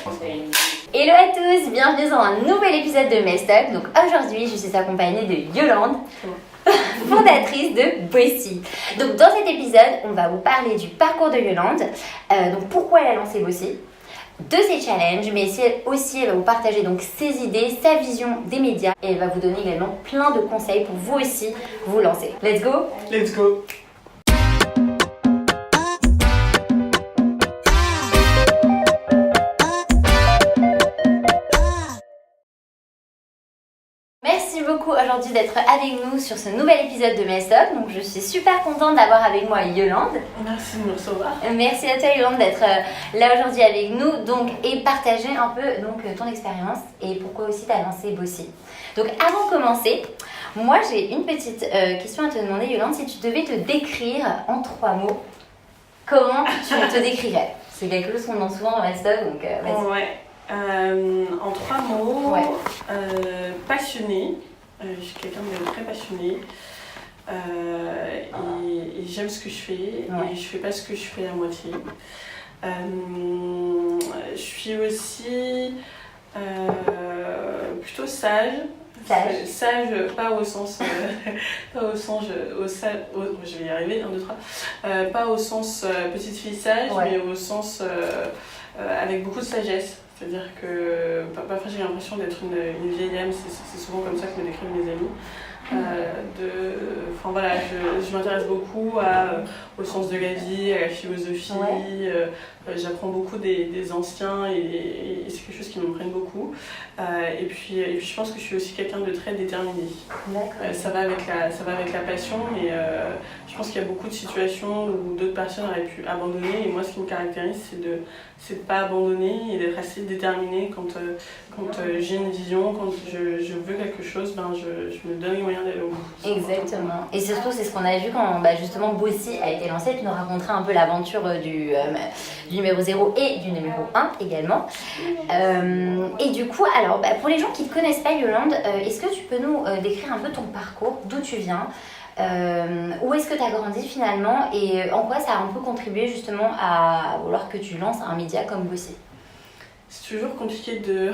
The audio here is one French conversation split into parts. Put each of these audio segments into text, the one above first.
Hello à tous, bienvenue dans un nouvel épisode de Mestock. Donc aujourd'hui, je suis accompagnée de Yolande, fondatrice de Bossy. Donc dans cet épisode, on va vous parler du parcours de Yolande, donc pourquoi elle a lancé Bossy, de ses challenges, mais aussi elle va vous partager donc ses idées, sa vision des médias et elle va vous donner également plein de conseils pour vous aussi vous lancer. Let's go! Let's go! Merci beaucoup aujourd'hui d'être avec nous sur ce nouvel épisode de Mestock. Donc je suis super contente d'avoir avec moi Yolande. Merci de me recevoir. Merci à toi Yolande d'être là aujourd'hui avec nous et partager un peu ton expérience et pourquoi aussi tu as lancé Bossy. Donc avant de commencer, moi j'ai une petite question à te demander Yolande. Si tu devais te décrire en 3 mots, comment tu te décrirais? C'est quelque chose qu'on demande souvent dans Mestock, donc vas-y. Ouais. En 3 mots, ouais. Passionnée. Je suis quelqu'un de très passionné et j'aime ce que je fais et je fais pas ce que je fais à moitié. Je suis aussi plutôt sage. Sage, pas au sens, je vais y arriver, 1, 2, 3. Pas au sens petite fille sage, mais au sens avec beaucoup de sagesse. C'est-à-dire que parfois j'ai l'impression d'être une vieille âme, c'est souvent comme ça que me décrivent mes amis. Je m'intéresse beaucoup au sens de la vie, à la philosophie. J'apprends beaucoup des anciens et c'est quelque chose qui m'imprègne beaucoup. Et puis je pense que je suis aussi quelqu'un de très déterminé. Ça va avec la passion et je pense qu'il y a beaucoup de situations où d'autres personnes auraient pu abandonner et moi ce qui me caractérise c'est de pas abandonner et d'être assez déterminée quand j'ai une vision, quand je veux quelque chose, je me donne les moyens d'aller au bout. Exactement. Et surtout, c'est ce qu'on a vu quand justement Bossy a été lancé. Tu nous raconteras un peu l'aventure du numéro 0 et du numéro 1 également. Et du coup, alors, pour les gens qui ne te connaissent pas, Yolande, est-ce que tu peux nous décrire un peu ton parcours, d'où tu viens, où est-ce que tu as grandi finalement et en quoi ça a un peu contribué justement à vouloir que tu lances un média comme Bossy? C'est toujours compliqué de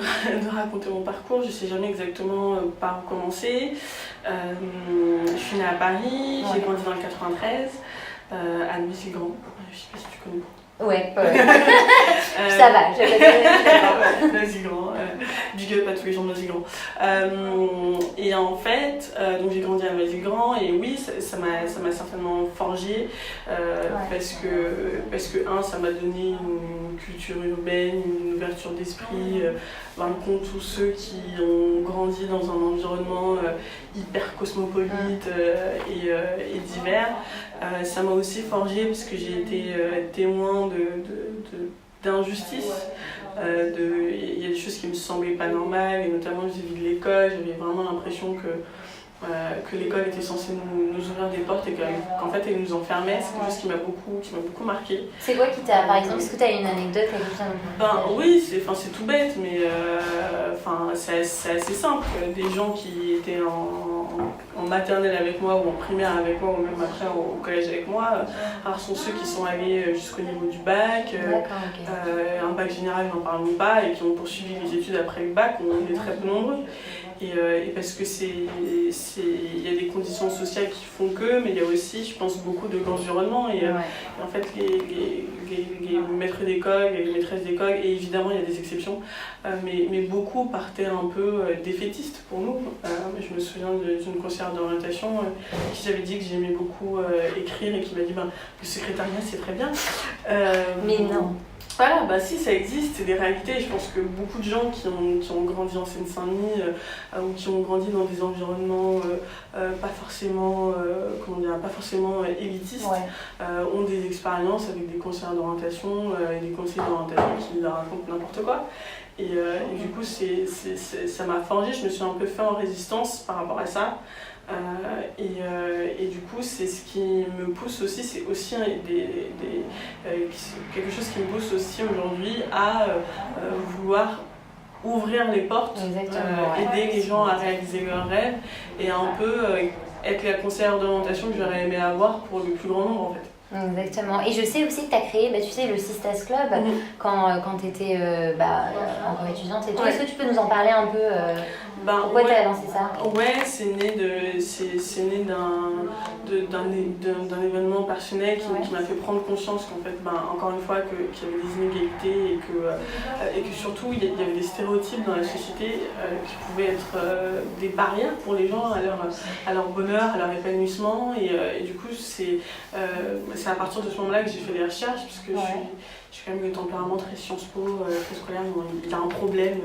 raconter mon parcours, je ne sais jamais exactement par où commencer. Je suis née à Paris, j'ai grandi dans le 93, à Noisy-le-Grand, je ne sais pas si tu connais. Ouais. Ça va, Noisy-le-Grand, big up à tous les gens de Noisy-le-Grand. Et en fait, donc j'ai grandi à Noisy-le-Grand et oui, ça m'a certainement forgé parce que ça m'a donné une culture urbaine, une ouverture d'esprit. Comme tous ceux qui ont grandi dans un environnement hyper cosmopolite et divers, ça m'a aussi forgé parce que j'ai été témoin d'injustice. Il y a des choses qui me semblaient pas normales, et notamment vis-à-vis de l'école, j'avais vraiment l'impression que l'école était censée nous ouvrir des portes et qu'en fait elle nous enfermait. C'est quelque chose qui m'a beaucoup marqué. C'est quoi qui t'a, par exemple, est-ce que tu as une anecdote avec ça? Oui, c'est tout bête, mais c'est assez simple. Des gens qui étaient en maternelle avec moi ou en primaire avec moi ou même après au collège avec moi, alors sont ceux qui sont allés jusqu'au niveau du bac, un bac général n'en parlons pas, et qui ont poursuivi les études après le bac, on est très peu nombreux. Et parce que il y a des conditions sociales qui font que, mais il y a aussi, je pense, beaucoup de l'environnement. Et en fait, les maîtres d'école, les maîtresses d'école, et évidemment, il y a des exceptions, mais beaucoup partaient un peu défaitistes pour nous. Je me souviens d'une conseillère d'orientation qui j'avais dit que j'aimais beaucoup écrire et qui m'a dit le secrétariat, c'est très bien. Mais non. Voilà, si ça existe, c'est des réalités. Je pense que beaucoup de gens qui ont grandi en Seine-Saint-Denis ou qui ont grandi dans des environnements pas forcément élitistes ont des expériences avec des conseillers d'orientation et des conseillers d'orientation qui leur racontent n'importe quoi. Et du coup, ça m'a forgé, je me suis un peu fait en résistance par rapport à ça. Et du coup, c'est ce qui me pousse aussi, c'est aussi quelque chose qui me pousse aussi aujourd'hui à vouloir ouvrir les portes, aider les gens à réaliser leurs rêves et un peu être la conseillère d'orientation que j'aurais aimé avoir pour le plus grand nombre en fait. Exactement. Et je sais aussi que tu as créé, tu sais, le Sistas Club quand tu étais encore étudiante et tout. Est-ce que tu peux nous en parler un peu pourquoi tu as lancé ça? Ouais, c'est né d'un événement personnel qui m'a fait prendre conscience qu'en fait, encore une fois, qu'il y avait des inégalités et que surtout il y avait des stéréotypes dans la société qui pouvaient être des barrières pour les gens à leur bonheur, à leur épanouissement. Et du coup, c'est à partir de ce moment-là que j'ai fait des recherches, parce que je suis quand même le tempérament très Sciences Po, très scolaire. Il y a un problème,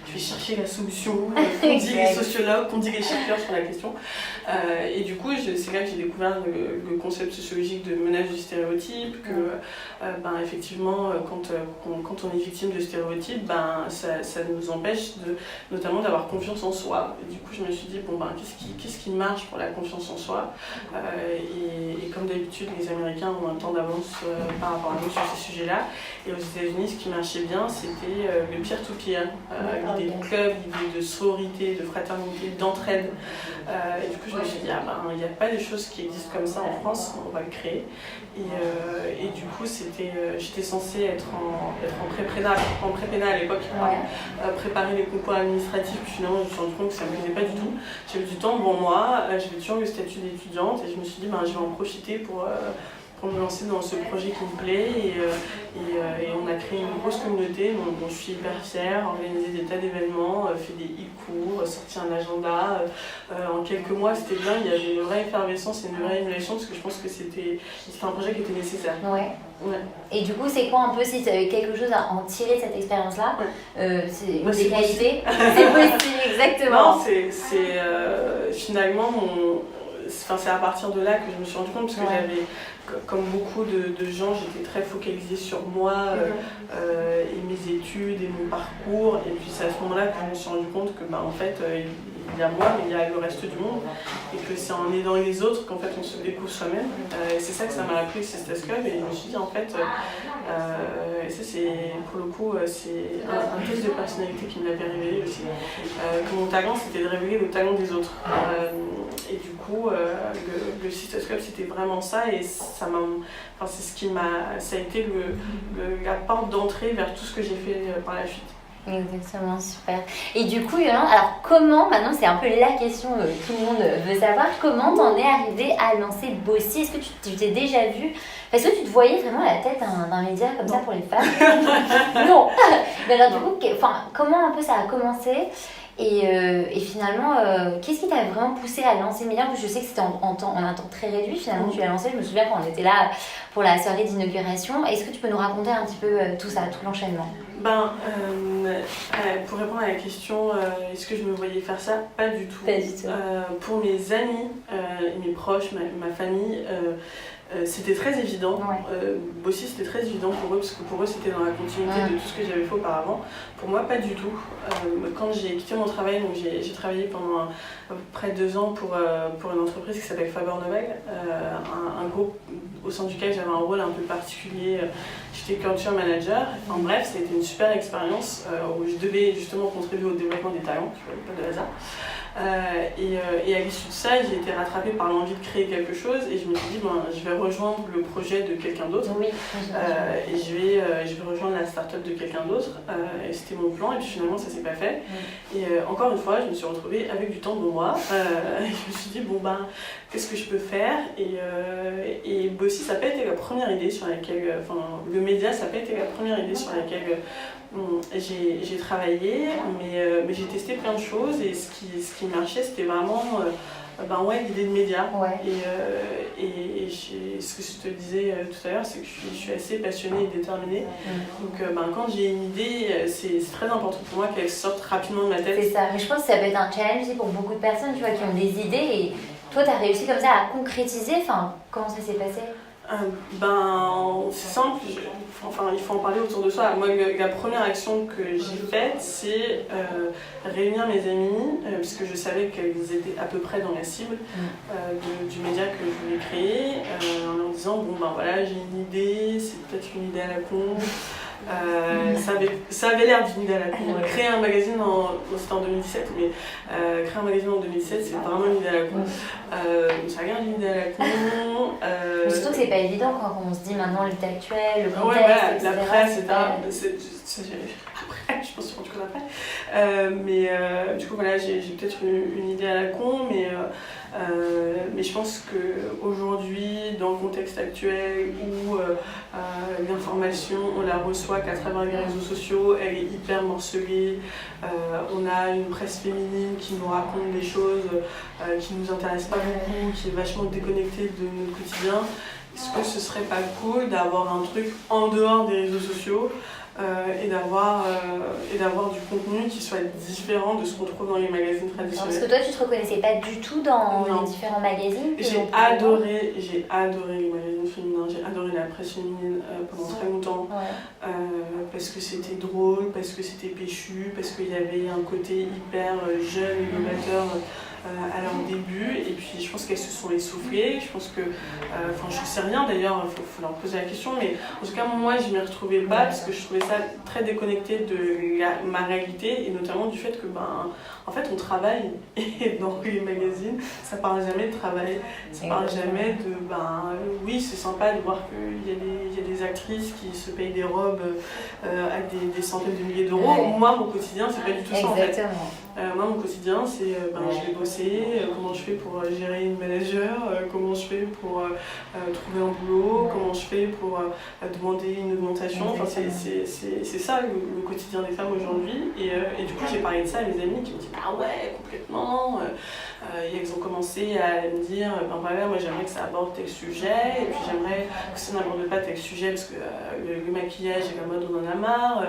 je vais chercher la solution, qu'on dit les sociologues, qu'on dit les chercheurs sur la question. Et du coup, c'est là que j'ai découvert le concept sociologique de menace du stéréotype, que effectivement, quand on est victime de stéréotypes, ça nous empêche notamment d'avoir confiance en soi. Et du coup, je me suis dit, qu'est-ce qui marche pour la confiance en soi et comme d'habitude, les Américains ont un temps d'avance par rapport à nous sur ces sujets-là. Et aux États-Unis, ce qui marchait bien, c'était le peer-to-peer, l'idée de club, l'idée de sororité, de fraternité, d'entraide. Et du coup, je me suis dit, il n'y a pas de choses qui existent comme ça en France, on va le créer. Et du coup, j'étais censée être en pré-pénal à l'époque, préparer les concours administratifs, puis finalement, je me suis rendu compte que ça ne me plaisait pas du tout. J'avais du temps devant moi, j'avais toujours le statut d'étudiante, et je me suis dit, je vais en profiter pour me lancer dans ce projet qui me plaît et on a créé une grosse communauté dont je suis hyper fière, organisé des tas d'événements, fait des e-cours, sorti un agenda. En quelques mois, c'était bien, il y avait une vraie effervescence et une vraie émulation parce que je pense que c'était un projet qui était nécessaire. Ouais. Et du coup, c'est quoi un peu, si tu avais quelque chose à en tirer de cette expérience-là, c'est une des qualités? C'est possible, exactement. Non, c'est finalement c'est à partir de là que je me suis rendu compte, parce que j'avais, comme beaucoup de gens, j'étais très focalisée sur moi et mes études et mon parcours. Et puis c'est à ce moment-là que je me suis rendu compte que en fait, il y a moi, mais il y a le reste du monde. Et que c'est en aidant les autres qu'en fait on se découvre soi-même. Et c'est ça que ça m'a appris que c'est Sistas Club. Et je me suis dit en fait, et ça c'est pour le coup, c'est un test de personnalité qui me l'avait révélé aussi. Que mon talent c'était de révéler le talent des autres. Et du coup, le Sistas Club c'était vraiment ça. Et ça a été la porte d'entrée vers tout ce que j'ai fait par la suite. Exactement, super. Et du coup, Yolande, alors comment, maintenant c'est un peu la question que tout le monde veut savoir, comment t'en es arrivée à lancer Bossy? Est-ce que tu t'es déjà vue, est-ce que tu te voyais vraiment à la tête d'un média comme ça pour les femmes? Non. Mais alors du coup, comment un peu ça a commencé? Et finalement, qu'est-ce qui t'a vraiment poussé à lancer Média? Je sais que c'était en un temps très réduit, finalement tu l'as lancé. Je me souviens quand on était là pour la soirée d'inauguration. Est-ce que tu peux nous raconter un petit peu tout ça, tout l'enchaînement? Pour répondre à la question, est-ce que je me voyais faire ça? Pas du tout. Pas du tout. Pour mes amis, mes proches, ma famille, c'était très évident. Bossy, c'était très évident pour eux, parce que pour eux, c'était dans la continuité de tout ce que j'avais fait auparavant. Pour moi, pas du tout. Quand j'ai quitté mon travail, donc j'ai travaillé pendant près de 2 ans pour une entreprise qui s'appelle Faber Novel, un groupe au sein duquel j'avais un rôle un peu particulier. J'étais culture manager. Enfin bref, ça a été une super expérience où je devais justement contribuer au développement des talents, pas de hasard. Et à l'issue de ça, j'ai été rattrapée par l'envie de créer quelque chose et je me suis dit, je vais rejoindre le projet de quelqu'un d'autre et je vais rejoindre la start-up de quelqu'un d'autre. Et c'était mon plan et puis finalement ça s'est pas fait. Et encore une fois, je me suis retrouvée avec du temps devant moi et je me suis dit, qu'est-ce que je peux faire? Et Bossy, ça n'a pas été la première idée sur laquelle, le média, ça n'a pas été la première idée sur laquelle j'ai travaillé, mais j'ai testé plein de choses et ce qui marchait, c'était vraiment l'idée de média. Et ce que je te disais tout à l'heure, c'est que je suis assez passionnée et déterminée. Donc quand j'ai une idée, c'est très important pour moi qu'elle sorte rapidement de ma tête. C'est ça, mais je pense que ça peut être un challenge aussi pour beaucoup de personnes, tu vois, qui ont des idées et toi, tu as réussi comme ça à concrétiser. Comment ça s'est passé? C'est simple, il faut en parler autour de soi. Moi, la première action que j'ai faite, c'est réunir mes amis, puisque je savais qu'elles étaient à peu près dans la cible du média que je voulais créer, en leur disant, j'ai une idée, c'est peut-être une idée à la con, Ça avait l'air d'une idée à la con. Créer un magazine, c'était en 2017, mais créer un magazine en 2017, c'est vraiment une idée à la con. Ça regarde une idée à la con. Surtout que c'est pas évident quand on se dit maintenant l'état actuel, le contexte, Ouais, etc. la presse, ça j'allais faire après, je pense que tu rendu compte après. Du coup, voilà, j'ai peut-être une idée à la con, mais je pense qu'aujourd'hui, dans le contexte actuel où l'information, on la reçoit qu'à travers les réseaux sociaux, elle est hyper morcelée, on a une presse féminine qui nous raconte des choses qui nous intéressent pas beaucoup, qui est vachement déconnectée de notre quotidien. Est-ce que ce serait pas cool d'avoir un truc en dehors des réseaux sociaux et d'avoir du contenu qui soit différent de ce qu'on trouve dans les magazines traditionnels? Parce que toi, tu te reconnaissais pas du tout dans les différents magazines? J'ai adoré les magazines féminins, j'ai adoré la presse féminine pendant très longtemps. Ouais. Parce que c'était drôle, parce que c'était péchu, parce qu'il y avait un côté hyper jeune et novateur à leur début, et puis je pense qu'elles se sont essoufflées. Je pense que, je sais rien d'ailleurs, il faut leur poser la question, mais en tout cas moi je m'y retrouvais pas parce que je trouvais ça très déconnecté de ma réalité, et notamment du fait que en fait on travaille, et dans les magazines ça parle jamais de travail, ça parle jamais de oui c'est sympa de voir qu'il y a des actrices qui se payent des robes à des centaines de milliers d'euros. Ouais. Moi mon quotidien c'est pas du tout ça en fait. Exactement. Moi, mon quotidien, c'est je vais bosser, comment je fais pour gérer une manager, comment je fais pour trouver un boulot, comment je fais pour demander une augmentation. Enfin, c'est ça le quotidien des femmes aujourd'hui. Et du coup, j'ai parlé de ça à mes amis qui m'ont dit ah ouais, complètement. Et elles ont commencé à me dire voilà, moi j'aimerais que ça aborde tel sujet, et puis j'aimerais que ça n'aborde pas tel sujet parce que le maquillage et la mode on en a marre,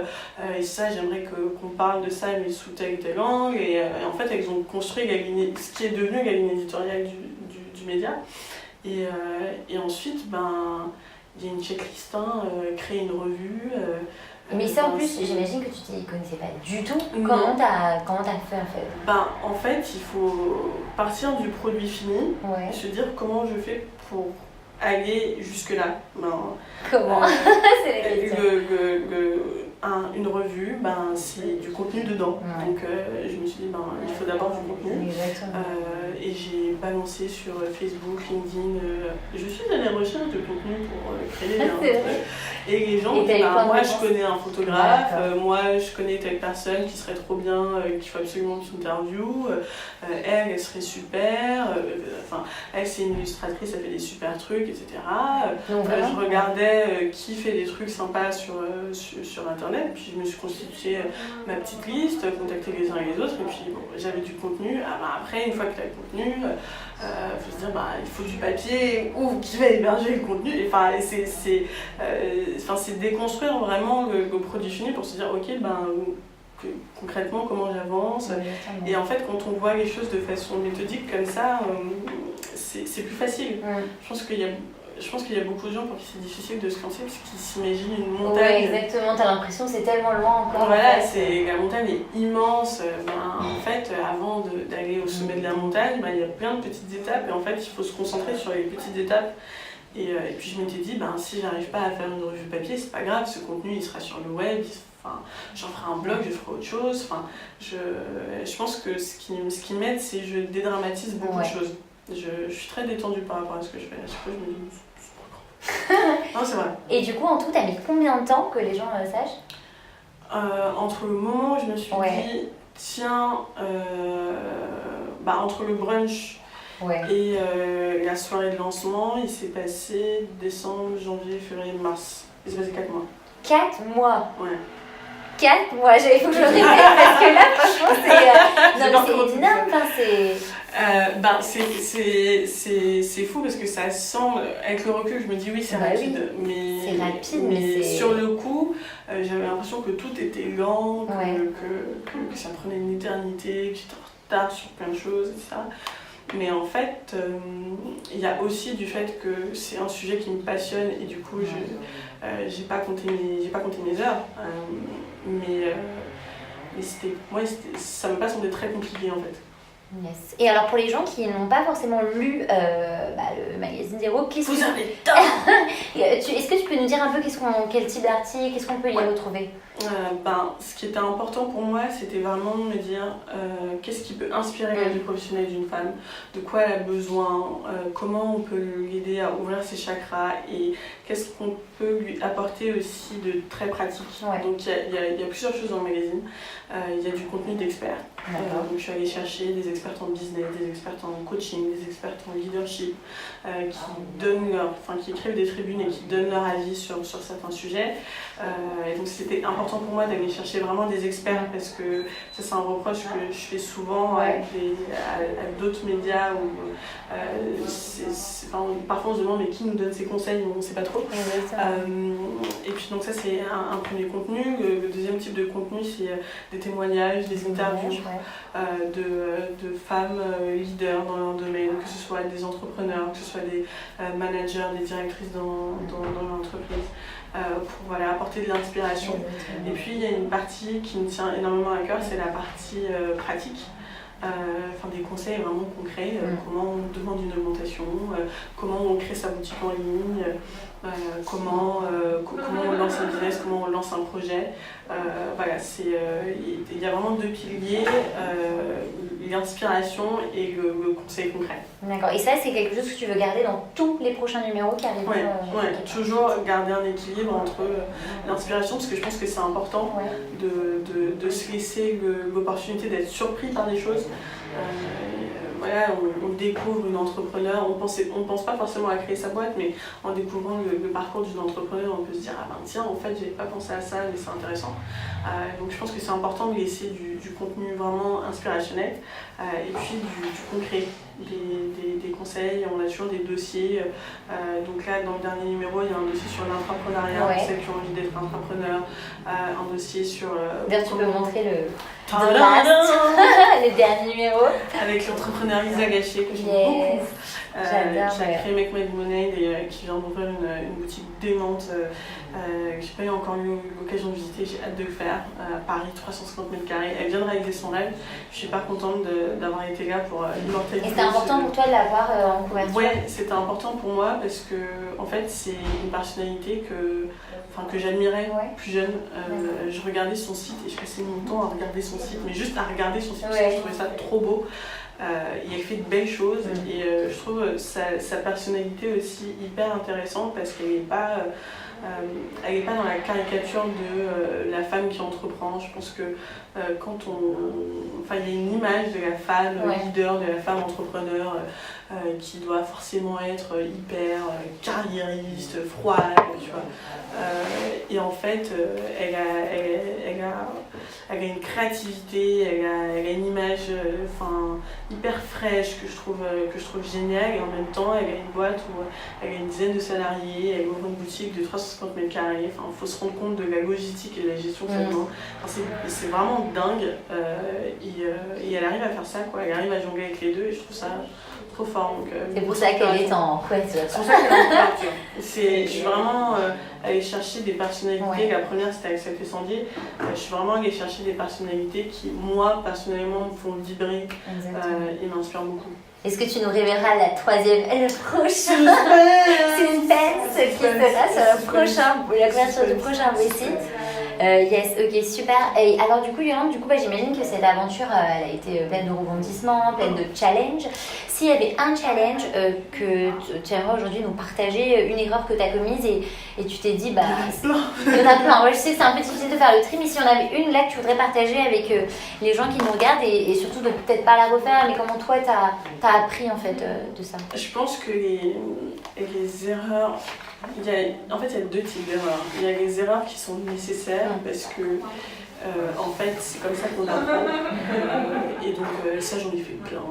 et ça j'aimerais qu'on parle de ça mais sous tel ou tel angle, et en fait elles ont construit ce qui est devenu la ligne éditoriale du média, et ensuite il y a une checklist, créer une revue. Mais ça en plus, j'imagine que tu t'y connaissais pas du tout. Comment t'as fait en fait? En fait, il faut partir du produit fini Ouais. et se dire comment je fais pour aller jusque-là. Comment c'est la question. Une revue, c'est du contenu dedans. Ouais. Donc je me suis dit, il faut d'abord du contenu. Exactement. Et j'ai balancé sur Facebook, LinkedIn. Je suis allée à la recherche de contenu pour créer un truc. Et les gens ont dit, moi je connais un photographe, moi je connais telle personne qui serait trop bien, qu'il faut absolument que tu interviews. Elle serait super. Elle c'est une illustratrice, elle fait des super trucs, etc. Donc, je regardais qui fait des trucs sympas sur internet, puis je me suis constitué ma petite liste, contacté les uns et les autres, et puis j'avais du contenu. Après, une fois que tu as le contenu, il faut se dire il faut du papier ou qui va héberger le contenu. C'est déconstruire vraiment le produit fini pour se dire ok, concrètement comment j'avance. Et en fait, quand on voit les choses de façon méthodique comme ça, c'est plus facile. Je pense qu'il y a beaucoup de gens pour qui c'est difficile de se lancer parce qu'ils s'imaginent une montagne. Ouais, exactement, t'as l'impression que c'est tellement loin encore. Voilà, la montagne est immense. En fait, avant d'aller au sommet de la montagne, il y a plein de petites étapes, et en fait, il faut se concentrer sur les petites étapes. Et puis je m'étais dit, si j'arrive pas à faire une revue papier, c'est pas grave, ce contenu il sera sur le web, j'en ferai un blog, je ferai autre chose. Je pense que ce qui m'aide, c'est que je dédramatise beaucoup de choses. Je suis très détendue par rapport à ce que je fais. À chaque fois, je me dis, c'est pas grave. Non, c'est vrai. Et du coup, en tout, t'as mis combien de temps que les gens sachent? Entre le moment où je me suis dit, tiens, entre le brunch et la soirée de lancement, il s'est passé décembre, janvier, février, mars. Il s'est passé 4 mois. 4 mois? Ouais. 4 mois, il faut que je le répète parce que là, franchement, c'est énorme. C'est fou parce que ça semble, avec le recul, je me dis oui, c'est rapide. Oui. C'est rapide, mais sur le coup, j'avais l'impression que tout était lent, que ça prenait une éternité, que j'étais en retard sur plein de choses, etc. Mais en fait, il y a aussi du fait que c'est un sujet qui me passionne, et du coup, j'ai pas compté mes heures. Mais ça m'a pas semblé très compliqué en fait. Yes. Et alors pour les gens qui n'ont pas forcément lu le magazine Zéro. Vous avez tort. Est-ce que tu peux nous dire un peu quel type d'article, qu'est-ce qu'on peut y retrouver? Ce qui était important pour moi, c'était vraiment de me dire qu'est-ce qui peut inspirer la vie professionnelle d'une femme, de quoi elle a besoin, comment on peut l'aider à ouvrir ses chakras et qu'est-ce qu'on peut lui apporter aussi de très pratique. Donc il y a plusieurs choses dans le magazine. Il y a du contenu d'experts. Donc je suis allée chercher des expertes en business, des expertes en coaching, des expertes en leadership qui écrivent des tribunes et qui donnent leur avis sur certains sujets. Et donc c'était important pour moi d'aller chercher vraiment des experts parce que ça c'est un reproche que je fais souvent avec d'autres médias où parfois on se demande mais qui nous donne ces conseils, on ne sait pas trop. Et puis donc ça c'est un premier contenu. Le deuxième type de contenu c'est des témoignages, des interviews de femmes leaders dans leur domaine, que ce soit des entrepreneurs, que ce soit des managers, des directrices dans l'entreprise. Pour apporter de l'inspiration. Et puis il y a une partie qui me tient énormément à cœur, c'est la partie pratique. Des conseils vraiment concrets, comment on demande une augmentation, comment on crée sa boutique en ligne, comment on lance un business, comment on lance un projet. Il y a vraiment deux piliers, l'inspiration et le conseil concret. D'accord, et ça c'est quelque chose que tu veux garder dans tous les prochains numéros qui arrivent? Toujours garder un équilibre entre l'inspiration, parce que je pense que c'est important de se laisser l'opportunité d'être surpris par des choses. On découvre une entrepreneur, on pense pas forcément à créer sa boîte, mais en découvrant le parcours d'une entrepreneur, on peut se dire tiens, en fait j'avais pas pensé à ça, mais c'est intéressant. Donc je pense que c'est important de laisser du contenu vraiment inspirationnel et puis du concret, des conseils. On a toujours des dossiers. Donc là dans le dernier numéro il y a un dossier sur l'entrepreneuriat pour celles qui ont envie d'être entrepreneurs, un dossier sur d'ailleurs tu peux montrer le dernier numéro avec l'entrepreneur Lisa Gachet que j'aime beaucoup, qui a créé Make My Lemonade et qui vient d'ouvrir une boutique démente que j'ai pas eu encore eu l'occasion de visiter. J'ai hâte de le faire à Paris, 350 mètres carrés. Elle vient de réaliser son rêve. Je suis super contente d'avoir été là pour l'immortaliser. Et c'était important pour toi de l'avoir en couverture? Ouais, c'était important pour moi parce que en fait c'est une personnalité que j'admirais plus jeune. Je regardais son site et je passais mon temps à regarder son site, mais juste à regarder son site parce que je trouvais ça trop beau. Il a fait de belles choses et je trouve sa personnalité aussi hyper intéressante parce qu'elle n'est pas dans la caricature de la femme qui entreprend. Je pense que il y a une image de la femme leader, de la femme entrepreneur qui doit forcément être hyper carriériste, froide, tu vois. Et en fait, elle a une créativité, elle a une image hyper fraîche que je trouve géniale, et en même temps elle a une boîte où elle a une dizaine de salariés, elle ouvre une boutique de 350 mètres carrés. Il faut se rendre compte de la logistique et de la gestion que ça demande. C'est vraiment dingue et elle arrive à faire ça, quoi. Elle arrive à jongler avec les deux et je trouve ça trop fort. C'est pour ça qu'elle est en couverture. C'est pour ça qu'elle est en couverture. Je suis vraiment allée chercher des personnalités. La première c'était Axel Fessendier. Je suis vraiment allée chercher des personnalités qui, moi, personnellement, me font vibrer et m'inspirent beaucoup. Est-ce que tu nous révéleras la troisième, le prochain suspense qui sera sur la couverture du prochain récit? Yes, ok, super. Et alors du coup, Yolande, j'imagine que cette aventure, elle a été pleine de rebondissements, pleine de challenges. S'il y avait un challenge que tu aimerais aujourd'hui nous partager, une erreur que tu as commise et tu t'es dit, il y en a plein. Je sais que c'est un peu difficile de faire le tri, mais s'il y en avait une là que tu voudrais partager avec les gens qui nous regardent et surtout de peut-être pas la refaire, mais comment toi t'as appris en fait de ça? Je pense que les erreurs, il y a deux types d'erreurs. Il y a les erreurs qui sont nécessaires parce que en fait c'est comme ça qu'on apprend et donc ça j'en ai fait plein.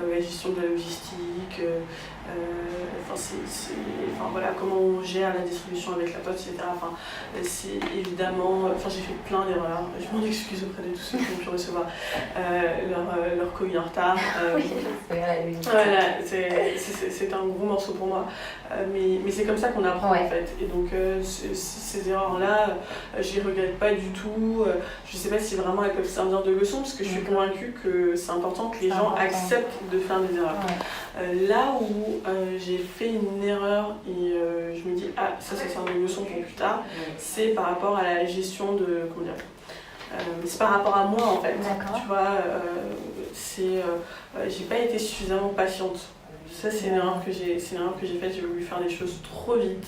La gestion de la logistique, comment on gère la distribution avec la poste, etc. C'est évidemment, j'ai fait plein d'erreurs. Je m'en excuse auprès de tous ceux qui ont pu recevoir leur colis en retard. C'est un gros morceau pour moi, mais c'est comme ça qu'on apprend en fait. Et donc ces erreurs-là, je les regrette pas du tout. coup, je sais pas si vraiment elles peuvent servir de leçon, parce que je suis convaincue que c'est important que les gens acceptent de faire des erreurs. Là où j'ai fait une erreur et je me dis, ah, ça sert de leçon pour plus tard, c'est par rapport à la gestion de, comment dire, c'est par rapport à moi en fait. Tu vois, j'ai pas été suffisamment patiente. Ça, c'est une erreur que j'ai faite. J'ai voulu faire des choses trop vite.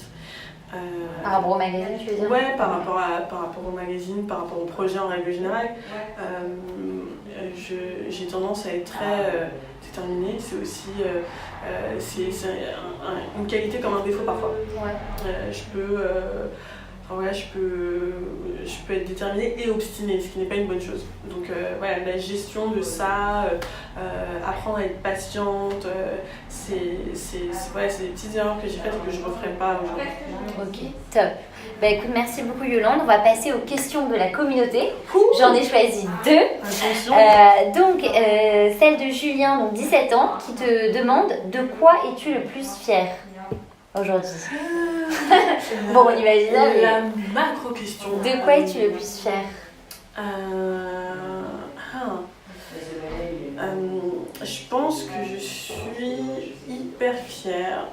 Par rapport au magazine, tu veux dire? Ouais, par rapport au magazine, par rapport au projet en règle générale. J'ai tendance à être très déterminée. C'est aussi une qualité comme un défaut parfois. Je peux être déterminée et obstinée, ce qui n'est pas une bonne chose. Donc voilà, la gestion de ça, apprendre à être patiente, c'est des petites erreurs que j'ai faites et que je ne referai pas aujourd'hui. Ok, top. Bah écoute, merci beaucoup Yolande. On va passer aux questions de la communauté. J'en ai choisi 2. Donc, celle de Julien, donc 17 ans, qui te demande de quoi es-tu le plus fier aujourd'hui? Bon, on imagine la macro question. De quoi es-tu le plus fier? Je pense que je suis hyper fière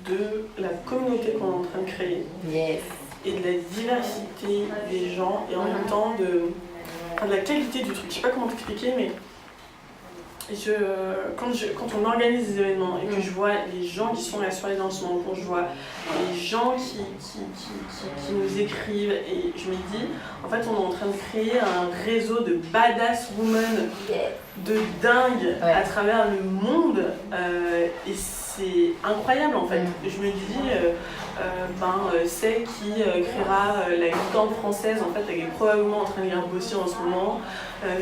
de la communauté qu'on est en train de créer. Yes. Et de la diversité des gens et en même temps de la qualité du truc. Je sais pas comment t'expliquer, mais quand on organise des événements et que je vois les gens qui sont là sur les lancements, quand je vois les gens qui nous écrivent, et je me dis, en fait, on est en train de créer un réseau de badass women de dingue à travers le monde, et c'est incroyable en fait. Je me dis, celle qui créera la licorne française, en fait, elle est probablement en train de lire Bossy en ce moment.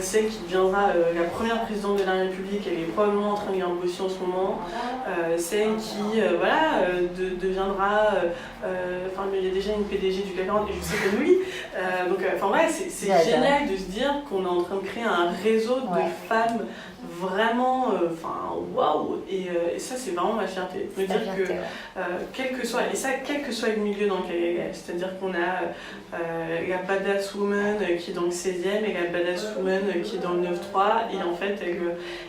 Celle qui deviendra la première présidente de la République, elle est probablement en train de lire Bossy en ce moment. Celle qui deviendra, il y a déjà une PDG du CAC 40 et je sais que oui. C'est génial de se dire qu'on est en train de créer un réseau de femmes vraiment, waouh. Et ça, c'est vraiment ma fierté. Me dire que quel que soit le milieu dans lequel elle est, c'est-à-dire qu'on a la badass woman qui est dans le 16e et la badass woman qui est dans le 9-3, et en fait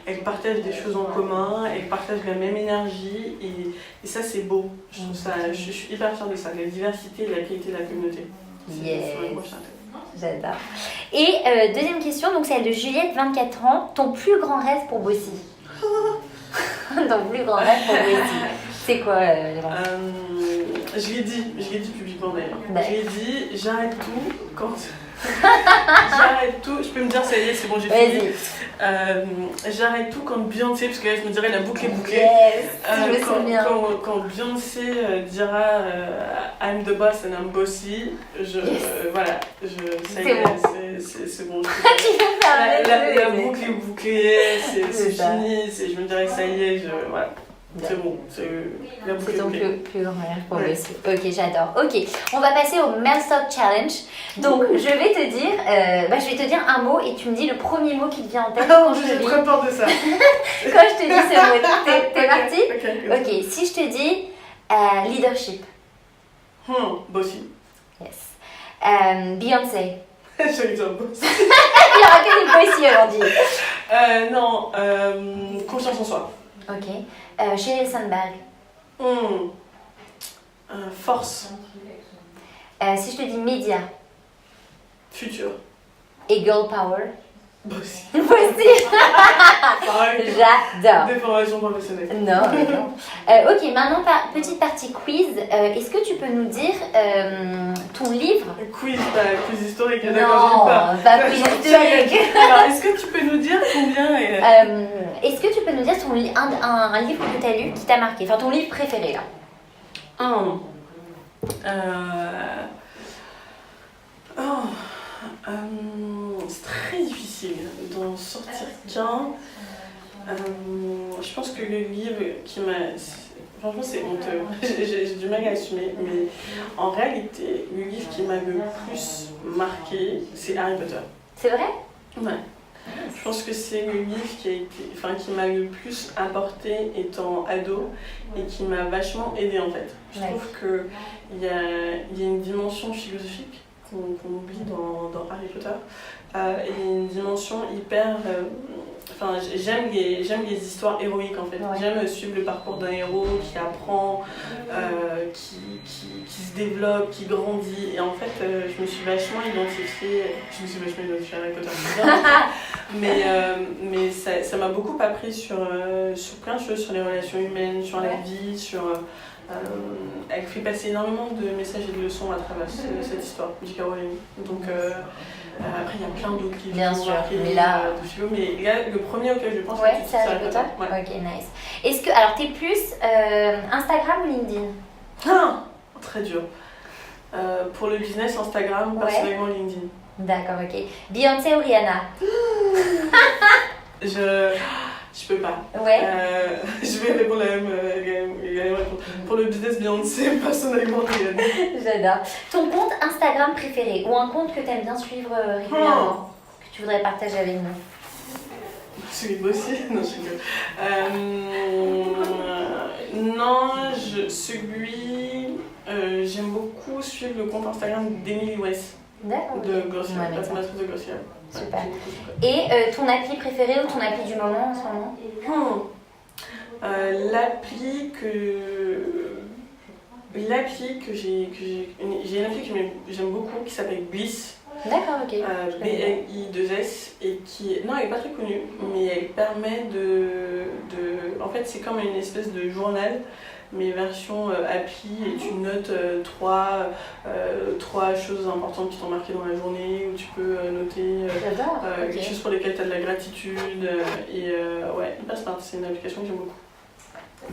elles partagent des choses en commun, elles partagent la même énergie, et ça c'est beau. Je suis hyper fière de ça, de la diversité et de la qualité de la communauté. C'est vraiment fierté. J'adore. Et deuxième question, donc celle de Juliette, 24 ans. Ton plus grand rêve pour Bossy? Ton plus grand rêve pour Bossy, c'est quoi je l'ai dit publiquement d'ailleurs. Je l'ai dit, j'arrête tout quand... J'arrête tout, je peux me dire ça y est, c'est bon, j'ai fini. J'arrête tout quand Beyoncé, parce que là je me dirais la boucle est bouclée. Yes, quand Beyoncé dira I'm the boss and I'm bossy, voilà, c'est bon. La boucle est bouclée, c'est fini, je me dirais que ça y est, voilà. C'est bon, c'est ton plus grand rêve pour Bossy. Ok, j'adore. Ok, on va passer au Melstock Challenge. Donc, je vais te dire un mot et tu me dis le premier mot qui te vient en tête. J'ai très peur de ça. Quand je te dis ce mot, t'es parti? Ok, si je te dis leadership. Bossy. Yes. Beyoncé. J'allais dire Bossy. Il y aura que des Bossy aujourd'hui. Non, confiance en soi. Ok. Sheryl Sandberg. Force. Si je te dis média. Futur. Et girl power. Bossy. Bossy. J'adore. Déformation professionnelle. Non. Ok, maintenant petite partie quiz. Est-ce que tu peux nous dire ton livre? Quiz historique. Non, pas quiz historique. Alors, est-ce que tu peux nous dire combien est-ce que tu peux nous dire un livre que tu as lu qui t'a marqué? Enfin, ton livre préféré là. C'est très difficile d'en sortir qu'un. Je pense que le livre qui m'a... Franchement, c'est honteux. J'ai du mal à assumer, mais en réalité, le livre qui m'a le plus marqué, c'est Harry Potter. C'est vrai? Ouais. Je pense que c'est le livre qui m'a le plus apporté étant ado et qui m'a vachement aidée en fait. Je trouve qu'il y a une dimension philosophique qu'on oublie dans Harry Potter. Et une dimension hyper... Enfin, j'aime les histoires héroïques en fait. Ouais. J'aime suivre le parcours d'un héros qui apprend, qui se développe, qui grandit. Et en fait, je me suis vachement identifiée à Harry Potter. Mais ça m'a beaucoup appris sur plein de choses, sur les relations humaines, sur la vie, sur... elle fait passer énormément de messages et de leçons à travers cette histoire, J.K. Rowling. Donc après il y a plein d'autres livres. Bien sûr, mais là... mais là, le premier auquel je pense, c'est Harry Potter. Ouais. Ok, nice. Est-ce que, alors t'es plus Instagram ou LinkedIn? Très dur. Pour le business, Instagram, personnellement LinkedIn. D'accord, ok. Beyoncé ou Rihanna? Je peux pas. Ouais. Je vais répondre la même réponse. Pour le business, Beyoncé, personnellement Rihanna. J'adore. Ton compte Instagram préféré ou un compte que tu aimes bien suivre régulièrement, que tu voudrais partager avec nous? Celui de Bossy? Non, je rigole. Non, j'aime beaucoup suivre le compte Instagram d'Emily West. D'accord. De Glossier, la fondatrice de Glossier. Super. Et ton appli préférée ou ton appli du moment en ce moment? L'appli que j'ai une appli que j'aime beaucoup qui s'appelle Bliss. D'accord, ok. BLI2S et non, elle est pas très connue, mais elle permet en fait, c'est comme une espèce de journal, mais version appli, et tu notes trois choses importantes qui t'ont marqué dans la journée, où tu peux noter okay. quelque chose pour lesquelles tu as de la gratitude. Ouais, hyper smart, c'est une application que j'aime beaucoup.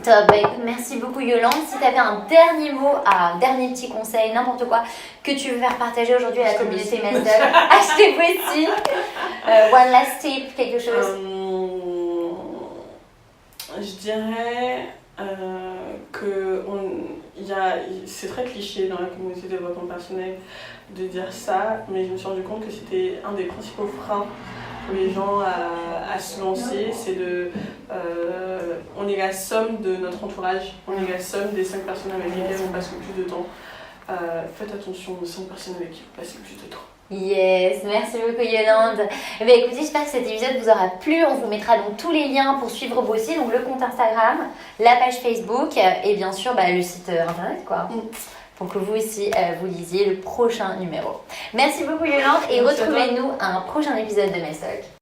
Top, bah écoute, merci beaucoup Yolande. Si tu avais un dernier mot, un dernier petit conseil, n'importe quoi que tu veux faire partager aujourd'hui à la communauté Mess Dog, achetez Bossy. One last tip, quelque chose. Je dirais que c'est très cliché dans la communauté de développement personnel de dire ça, mais je me suis rendu compte que c'était un des principaux freins pour les gens à se lancer. C'est on est la somme de notre entourage, on est la somme des 5 personnes avec lesquelles on passe le plus de temps. Faites attention aux 5 personnes avec qui vous passez le plus de temps. Yes, merci beaucoup Yolande. Eh bien, écoutez, j'espère que cet épisode vous aura plu. On vous mettra donc tous les liens pour suivre Bossy, donc le compte Instagram, la page Facebook et bien sûr le site internet quoi. Pour que vous aussi vous lisiez le prochain numéro. Merci beaucoup Yolande et retrouvez-nous à un prochain épisode de Mess Dog.